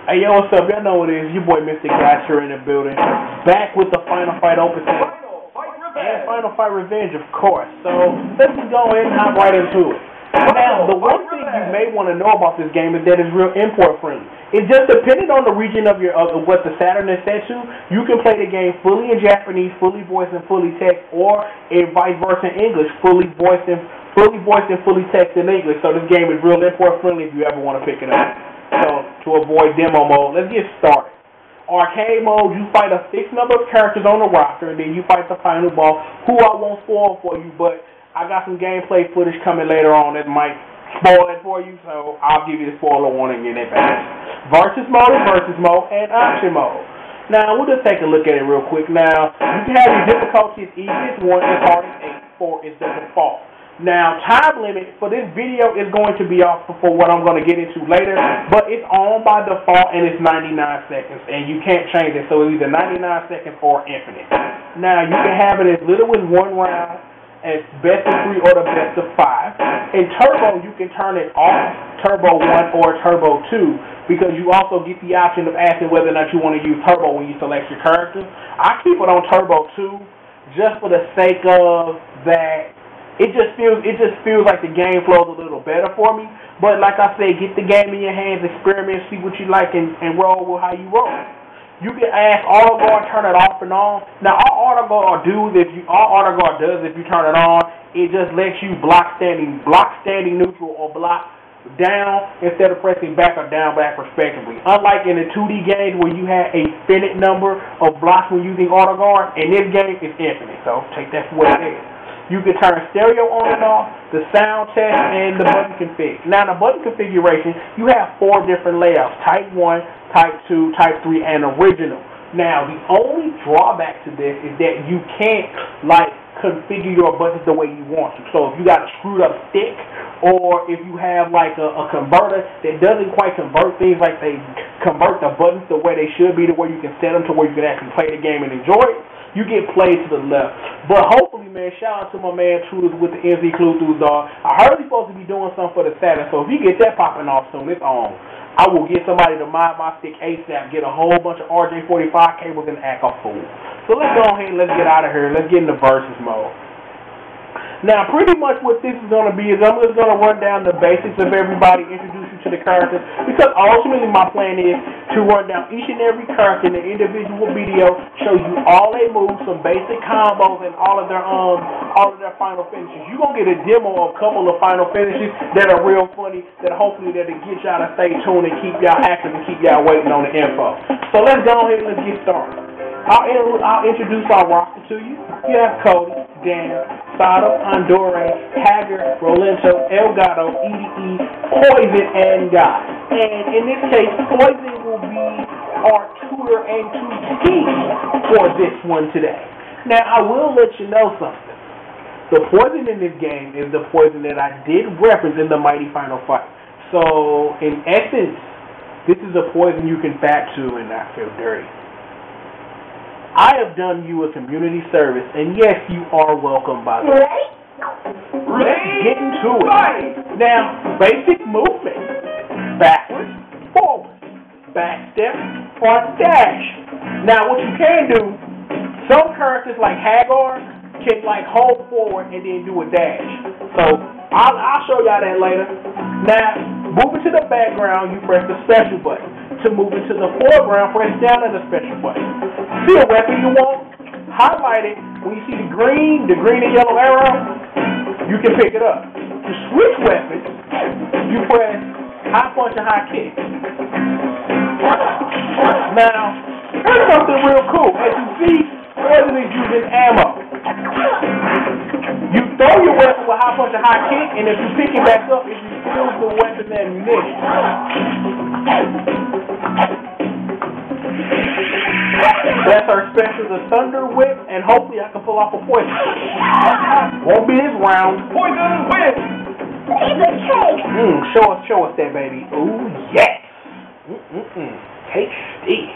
Hey, yo, what's up? Y'all know what it is. Your boy, Mr. Gotcher, in the building. Back with the Final Fight Open and Final Fight Revenge, of course. So, let's just go ahead and hop right into it. Now, the one thing you may want to know about this game is that it's real import friendly. It's just depending on the region of your what the Saturn is set to, you can play the game fully in Japanese, fully voiced and fully text, or in vice versa in English, fully voiced and fully text in English. So this game is real import friendly if you ever want to pick it up. So to avoid demo mode, let's get started. Arcade mode, you fight a fixed number of characters on the roster, and then you fight the final boss, who I won't spoil for you, but I got some gameplay footage coming later on that might spoil it for you, so I'll give you the spoiler warning in advance. Versus mode, and option mode. Now, we'll just take a look at it real quick. Now, you can have your difficulty as easy as 1, as hard as 8, 4 is the default. Now, time limit for this video is going to be off for what I'm going to get into later, but it's on by default and it's 99 seconds, and you can't change it, so it's either 99 seconds or infinite. Now, you can have it as little as 1 round, as best of 3 or the best of 5. In Turbo, you can turn it off, Turbo 1 or Turbo 2, because you also get the option of asking whether or not you want to use Turbo when you select your character. I keep it on Turbo 2 just for the sake of that. It just feels like the game flows a little better for me. But like I said, get the game in your hands, experiment, see what you like, and roll with how you roll. You can ask Auto Guard, turn it off and on. Now, all Auto Guard does if you turn it on, it just lets you block standing neutral, or block down instead of pressing back or down back respectively. Unlike in the 2D games where you have a finite number of blocks when using Auto Guard, in this game it's infinite. So take that for what it is. You can turn stereo on and off, the sound test, and the button config. Now, the button configuration, you have 4 different layouts: Type 1, Type 2, Type 3, and Original. Now, the only drawback to this is that you can't, configure your buttons the way you want to. So, if you got a screwed up stick, or if you have, a converter that doesn't quite convert things like they convert the buttons the way they should be, to where you can set them to where you can actually play the game and enjoy it, you get played to the left. But hopefully, man, shout out to my man Tudors with the NZ Clues, dog. I heard he's supposed to be doing something for the Saturn, so if he gets that popping off soon, it's on. I will get somebody to mod my stick ASAP, get a whole bunch of RJ45 cables, and act a fool. So let's go ahead and let's get out of here. Let's get into versus mode. Now, pretty much what this is going to be is I'm just going to run down the basics of everybody, introduce you to the characters, because ultimately my plan is to run down each and every character in the individual video, show you all their moves, some basic combos, and all of their final finishes. You're going to get a demo of a couple of final finishes that are real funny, that hopefully that'll get y'all to stay tuned and keep y'all active and keep y'all waiting on the info. So let's go ahead and let's get started. I'll introduce our roster to you. You have Cody, Dan, Sodom, Andore, Haggar, Rolento, G.O.D, Edi.E, Poison, and God. And in this case, Poison will be our tutor and tutee for this one today. Now, I will let you know something. The Poison in this game is the Poison that I did reference in the Mighty Final Fight. So, in essence, this is a Poison you can back to and not feel dirty. I have done you a community service, and yes, you are welcome, by the way. Let's get into it. Now, basic movement: backwards, forward, back step, or dash. Now, what you can do, some characters like Haggar can hold forward and then do a dash. So I'll show y'all that later. Now, moving to the background, you press the special button. To move into the foreground, press down on the special button. See a weapon you want? Highlight it. When you see the green and yellow arrow, you can pick it up. To switch weapons, you press high punch and high kick. Now, here's something real cool. As you see, Poison is using ammo. You throw your weapon with high punch and high kick, and if you pick it back up, it refills the weapon ammunition. That's our special, the Thunder Whip, and hopefully I can pull off a poison. Won't be this round. Poison whip! It's a cake! Show us that, baby. Ooh, yes! Tasty.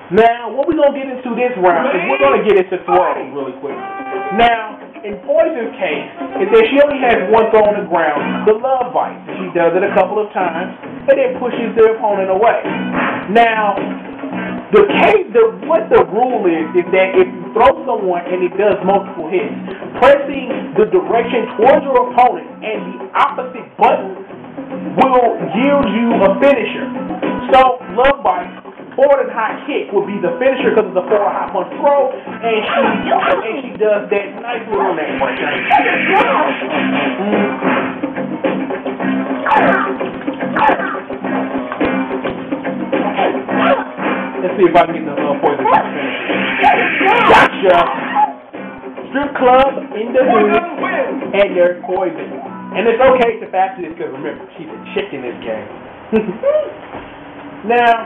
Now, what we're going to get into this round is we're going to get into throwing really quick. Now, in Poison's case, is that she only has one throw on the ground, the Love Vice. She does it a couple of times, and then pushes the opponent away. Now, what the rule is that if you throw someone and it does multiple hits, pressing the direction towards your opponent and the opposite button will yield you a finisher. So, Love Bite, forward and high kick will be the finisher because of the forward high punch throw, and she does that nice little neck break. Let's see if I can get the poison finish. Gotcha! Strip club in the hood, and there's poison. And it's okay to fast this because remember, she's a chick in this game. Now,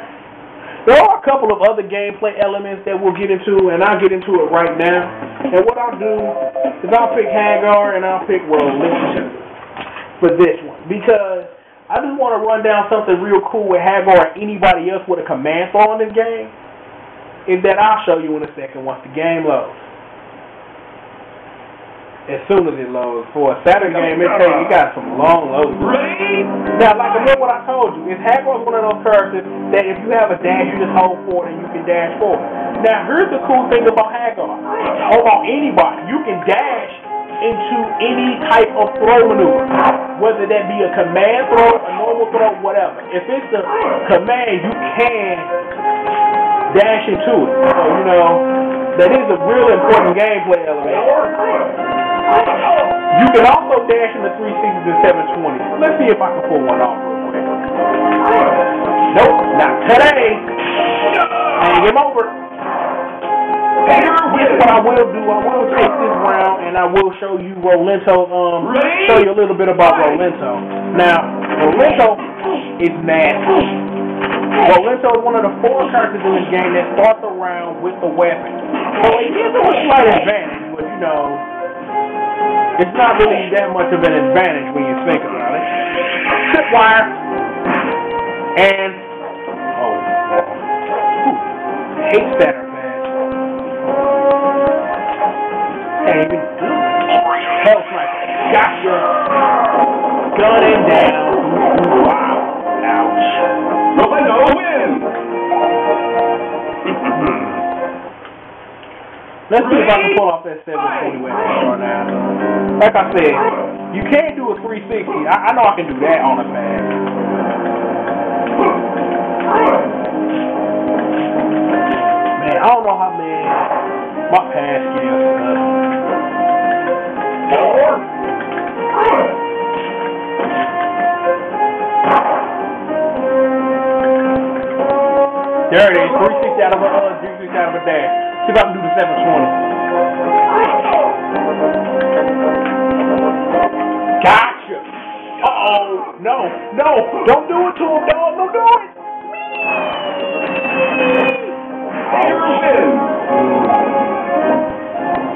there are a couple of other gameplay elements that we'll get into, and I'll get into it right now. And what I'll do is I'll pick Haggar and I'll pick Rolento for this one, because I just want to run down something real cool with Haggar or anybody else with a command throw in this game, is that I'll show you in a second once the game loads. As soon as it loads. For a Saturday game, it got some long loads. Now, like remember what I told you, is Haggar's one of those characters that if you have a dash, you just hold forward and you can dash forward. Now, here's the cool thing about Haggar, or about anybody. You can dash into any type of throw maneuver, whether that be a command throw, a normal throw, whatever. If it's a command, you can dash into it. So, you know, that is a real important gameplay element. You can also dash in the 360s and 720s. Let's see if I can pull one off real quick. Nope, not today. Hang him over. Here's what I will do. I will take this round and I will show you Rolento. Show you a little bit about Rolento. Now, Rolento is nasty. Rolento is one of the 4 characters in this game that starts the round with the weapon. So it gives him a slight advantage, but you know, it's not really that much of an advantage when you think about it. Tripwire. And hate statter pass. Can't even do it. Hell sniper. Gotcha. Gunning down. Wow. Ouch. Rolento wins. Let's see if I can pull off that 720 weapon right now. Like I said, you can't do a 360. I know I can do that on a pass. Man, I don't know how my pass skills are. There it is, 360 out of a dash. See if I can do the 720. Gotcha. Uh-oh. No. Don't do it to him, dog. Don't do it.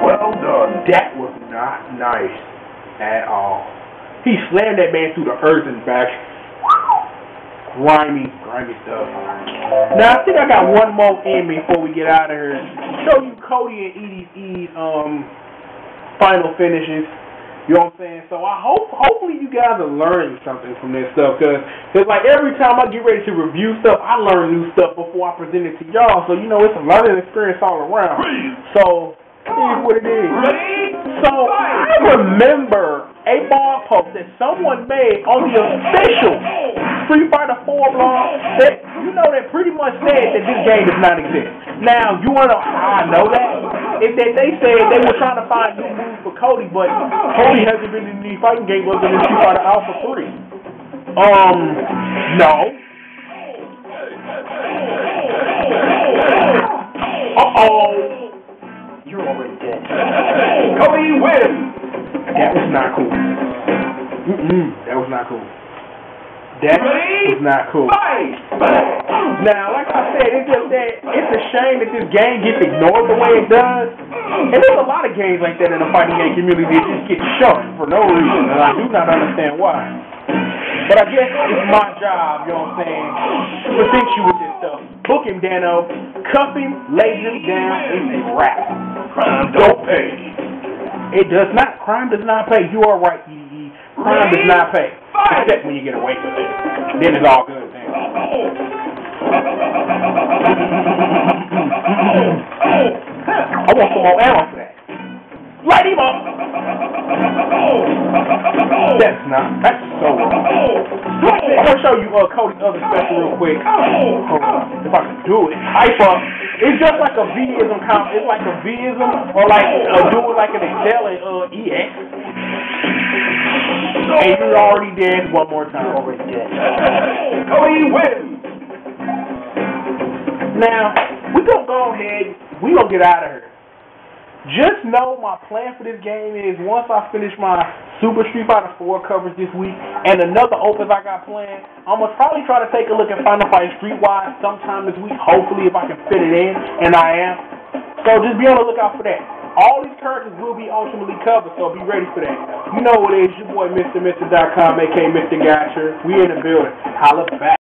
Well done. That was not nice at all. He slammed that man through the earth and back. Grimy stuff. Now, I think I got one more in me before we get out of here. Show you Cody and Edi.E's final finishes. You know what I'm saying? So I hopefully you guys are learning something from this stuff, because like every time I get ready to review stuff, I learn new stuff before I present it to y'all. So you know it's a learning experience all around. So here's what it is. So I remember a blog post that someone made on the official Street Fighter 4 blog that that pretty much said that this game does not exist. Now, you want to know how I know that? Is that they said they were trying to find new moves for Cody, but Cody hasn't been in any fighting game other than Street Fighter Alpha 3. No. Uh-oh. You're already dead. Cody wins. That was not cool. That was not cool. That was not cool. Now, like I said, it's just that it's a shame that this game gets ignored the way it does. And there's a lot of games like that in the fighting game community that just get shunned for no reason, and I do not understand why. But I guess it's my job, you know what I'm saying, to present you with this stuff. Book him, Dano. Cuff him, lay him down, it's a wrap. Crime don't pay. It does not. Crime does not pay. You are right, Edi.E. Crime does not pay. Except when you get away with it. Then it's all good, man. I want some more ammo for that. Light him up! That's so wrong. I want to show you Cody's other special real quick. Hold on. If I can do it. Hype up. It's just like a V-ism comp. It's like a V-ism or like doing like an Excel and EX. And you're already dead one more time. Already dead. Cody wins. Now, we gonna go ahead. We gonna get out of here. Just know my plan for this game is once I finish my Super Street Fighter 4 coverage this week and another opens I got planned, I'm going to probably try to take a look at Final Fight Streetwise sometime this week, hopefully if I can fit it in, and I am. So just be on the lookout for that. All these characters will be ultimately covered, so be ready for that. You know what it is, your boy Mr. Mr.com, a.k.a. Mr. Gatcher. We in the building. Holla back.